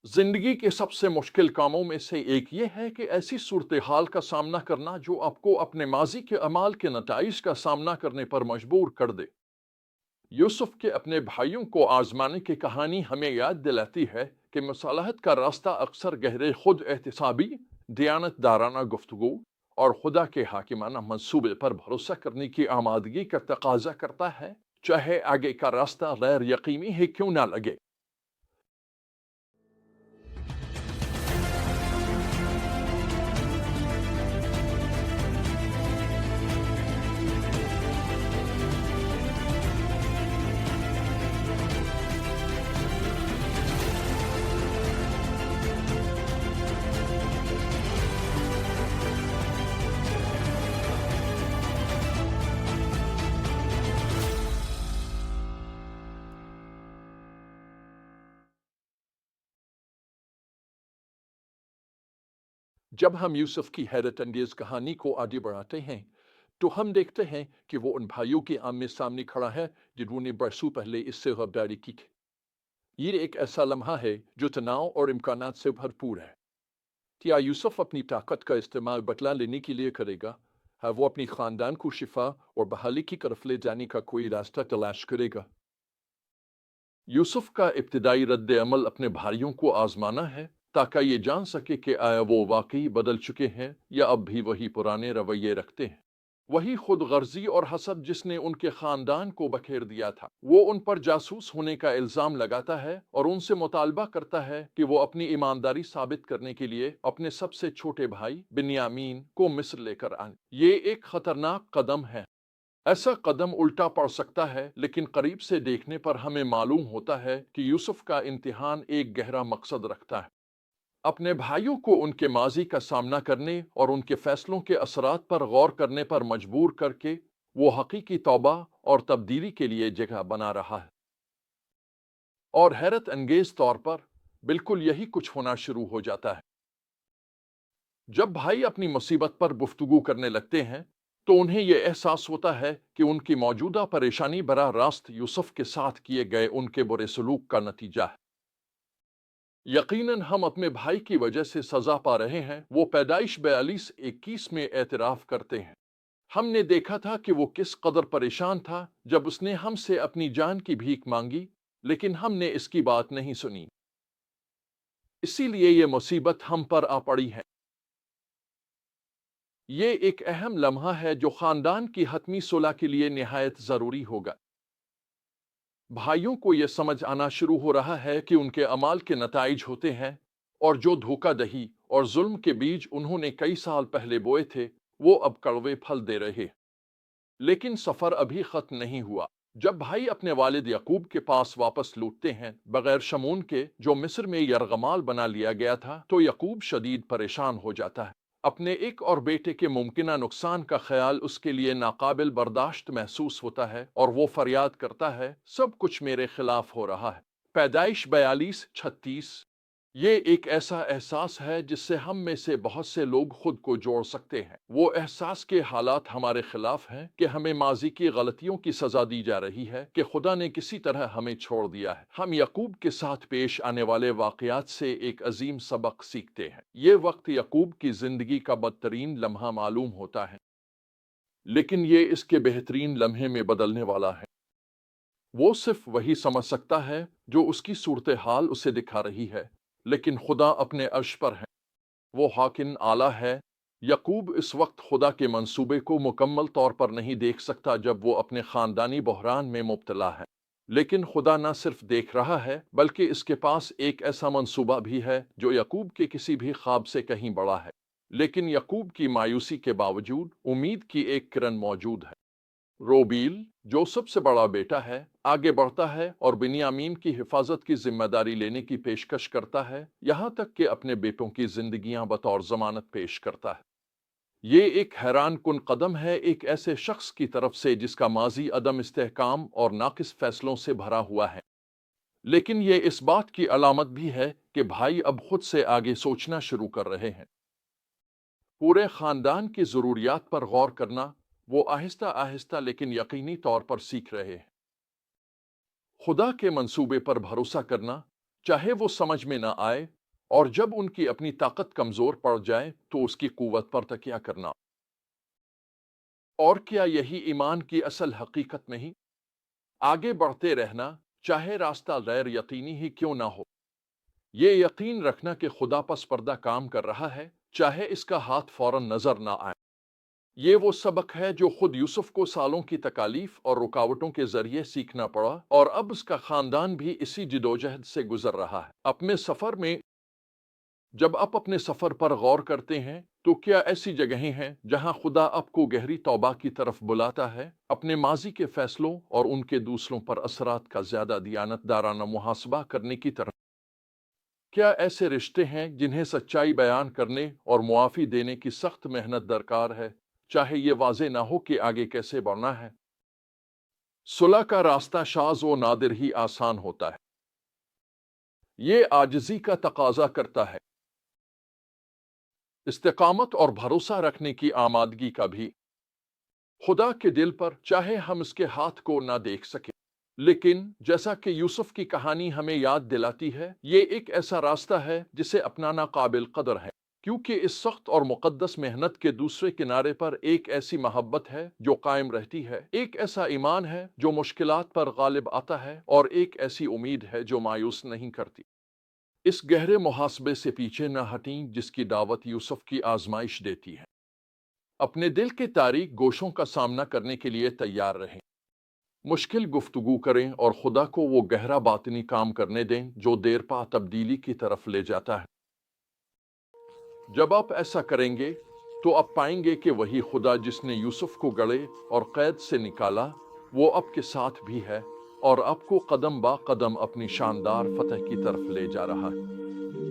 जिंदगी के सबसे मुश्किल कामों में से एक ये है कि ऐसी सूरत हाल का सामना करना जो आपको अपने माजी के अमाल के नताइज का सामना करने पर मजबूर कर दे। यूसुफ के अपने भाइयों को आजमाने की कहानी हमें याद दिलाती है कि मुसालहत का रास्ता अक्सर गहरे खुद एहतिसाबी, दयानतदाराना गुफ्तगू और खुदा के हाकिमाना मंसूबे पर भरोसा करने की आमादगी का तकाजा करता है, चाहे आगे का रास्ता गैर यकीनी ही क्यों ना लगे। जब हम यूसुफ की हैरत अंगेज कहानी को आगे बढ़ाते हैं तो हम देखते हैं कि वो उन भाइयों के आमने सामने खड़ा है जिन्होंने बरसों पहले इससे गद्दारी की थी। ये एक ऐसा लम्हा है जो तनाव और इम्कानात से भरपूर है। क्या यूसुफ अपनी ताकत का इस्तेमाल बदला लेने के लिए करेगा? है वो अपनी खानदान को शिफा और बहाली की तरफ ले जाने का कोई रास्ता तलाश करेगा? यूसुफ का इब्तिदाई रद्द अमल अपने भाइयों को आजमाना है ताकि ये जान सके कि आया वो वाकई बदल चुके हैं या अब भी वही पुराने रवैये रखते हैं। वही खुद गर्जी और हसद जिसने उनके खानदान को बखेर दिया था, वो उन पर जासूस होने का इल्जाम लगाता है और उनसे मुतालबा करता है कि वो अपनी ईमानदारी साबित करने के लिए अपने सबसे छोटे भाई बिन्यामीन को मिस्र लेकर आए। ये एक खतरनाक कदम है। ऐसा कदम उल्टा पड़ सकता है, लेकिन करीब से देखने पर हमें मालूम होता है कि यूसुफ का इम्तिहान एक गहरा मकसद रखता है। अपने भाइयों को उनके माजी का सामना करने और उनके फैसलों के असरात पर गौर करने पर मजबूर करके वो हकीकी तौबा और तब्दीली के लिए जगह बना रहा है। और हैरत अंगेज तौर पर बिल्कुल यही कुछ होना शुरू हो जाता है। जब भाई अपनी मुसीबत पर गुफ्तगू करने लगते हैं तो उन्हें यह एहसास होता है कि उनकी मौजूदा परेशानी बराह रास्त यूसुफ के साथ किए गए उनके बुरे सलूक का नतीजा है। यकीनन हम अपने भाई की वजह से सजा पा रहे हैं, वो पैदाइश 42:21 में एतराफ करते हैं। हमने देखा था कि वो किस कदर परेशान था जब उसने हमसे अपनी जान की भीख मांगी, लेकिन हमने इसकी बात नहीं सुनी। इसीलिए ये मुसीबत हम पर आ पड़ी है। ये एक अहम लम्हा है जो खानदान की हतमी सुलह के लिए निहायत जरूरी होगा। भाइयों को यह समझ आना शुरू हो रहा है कि उनके अमाल के नताइज होते हैं और जो धोखाधही और जुल्म के बीज उन्होंने कई साल पहले बोए थे वो अब कड़वे फल दे रहे। लेकिन सफर अभी खत्म नहीं हुआ। जब भाई अपने वालिद यकूब के पास वापस लौटते हैं बगैर शमून के, जो मिस्र में यरगमाल बना लिया गया था, तो यकूब शदीद परेशान हो जाता है। अपने एक और बेटे के मुमकिना नुकसान का ख्याल उसके लिए नाकाबिल बर्दाश्त महसूस होता है और वो फरियाद करता है, सब कुछ मेरे खिलाफ हो रहा है। पैदाइश 42:36। ये एक ऐसा एहसास है जिससे हम में से बहुत से लोग खुद को जोड़ सकते हैं। वो एहसास के हालात हमारे खिलाफ हैं कि हमें माजी की गलतियों की सजा दी जा रही है, कि खुदा ने किसी तरह हमें छोड़ दिया है। हम यकूब के साथ पेश आने वाले वाकयात से एक अजीम सबक सीखते हैं। ये वक्त यकूब की जिंदगी का बदतरीन लम्हा मालूम होता है, लेकिन ये इसके बेहतरीन लम्हे में बदलने वाला है। वो सिर्फ वही समझ सकता है जो उसकी सूरत हाल उसे दिखा रही है, लेकिन खुदा अपने अर्श पर है। वो हाकिम आला है। यकूब इस वक्त खुदा के मंसूबे को मुकम्मल तौर पर नहीं देख सकता जब वो अपने खानदानी बहरान में मुब्तला है, लेकिन खुदा न सिर्फ देख रहा है बल्कि इसके पास एक ऐसा मंसूबा भी है जो यकूब के किसी भी ख्वाब से कहीं बड़ा है। लेकिन यकूब की मायूसी के बावजूद उम्मीद की एक किरण मौजूद है। रोबील, जो सबसे बड़ा बेटा है, आगे बढ़ता है और बिन्यामीन की हिफाजत की जिम्मेदारी लेने की पेशकश करता है, यहाँ तक कि अपने बेटों की जिंदगियां बतौर जमानत पेश करता है। ये एक हैरान कुन कदम है एक ऐसे शख्स की तरफ से जिसका माजी अदम इस्तेहकाम और नाकिस फैसलों से भरा हुआ है। लेकिन ये इस बात की अलामत भी है कि भाई अब खुद से आगे सोचना शुरू कर रहे हैं। पूरे खानदान की ज़रूरियात पर गौर करना वो आहिस्ता आहिस्ता लेकिन यकीनी तौर पर सीख रहे हैं। खुदा के मंसूबे पर भरोसा करना, चाहे वो समझ में न आए, اور جب ان کی اپنی طاقت کمزور پڑ جائے تو اس کی قوت پر تکیہ کرنا۔ اور کیا یہی ایمان کی اصل حقیقت نہیں؟ آگے بڑھتے رہنا، چاہے راستہ غیر یقینی ہی کیوں نہ ہو۔ یہ یقین رکھنا کہ خدا پس پردہ کام کر رہا ہے، چاہے اس کا ہاتھ فوراً نظر نہ آئے۔ یہ وہ سبق ہے جو خود یوسف کو سالوں کی تکالیف اور رکاوٹوں کے ذریعے سیکھنا پڑا، اور اب اس کا خاندان بھی اسی جدوجہد سے گزر رہا ہے۔ جب آپ اپنے سفر پر غور کرتے ہیں تو کیا ایسی جگہیں ہیں جہاں خدا آپ کو گہری توبہ کی طرف بلاتا ہے، اپنے ماضی کے فیصلوں اور ان کے دوسروں پر اثرات کا زیادہ دیانتدارانہ محاسبہ کرنے کی طرف؟ کیا ایسے رشتے ہیں جنہیں سچائی بیان کرنے اور معافی دینے کی سخت محنت درکار ہے، چاہے یہ واضح نہ ہو کہ آگے کیسے بڑھنا ہے؟ صلح کا راستہ شاذ و نادر ہی آسان ہوتا ہے۔ یہ عاجزی کا تقاضا کرتا ہے، استقامت اور بھروسہ رکھنے کی آمادگی کا بھی۔ خدا کے دل پر، چاہے ہم اس کے ہاتھ کو نہ دیکھ سکیں، لیکن جیسا کہ یوسف کی کہانی ہمیں یاد دلاتی ہے، یہ ایک ایسا راستہ ہے جسے اپنانا قابل قدر ہے، کیونکہ اس سخت اور مقدس محنت کے دوسرے کنارے پر ایک ایسی محبت ہے جو قائم رہتی ہے، ایک ایسا ایمان ہے جو مشکلات پر غالب آتا ہے، اور ایک ایسی امید ہے جو مایوس نہیں کرتی۔ اس گہرے محاسبے سے پیچھے نہ ہٹیں جس کی دعوت یوسف کی آزمائش دیتی ہے۔ اپنے دل کے تاریک گوشوں کا سامنا کرنے کے لیے تیار رہیں، مشکل گفتگو کریں اور خدا کو وہ گہرا باطنی کام کرنے دیں جو دیر پا تبدیلی کی طرف لے جاتا ہے۔ جب آپ ایسا کریں گے تو آپ پائیں گے کہ وہی خدا جس نے یوسف کو گڑھے اور قید سے نکالا، وہ آپ کے ساتھ بھی ہے اور آپ کو قدم با قدم اپنی شاندار فتح کی طرف لے جا رہا ہے۔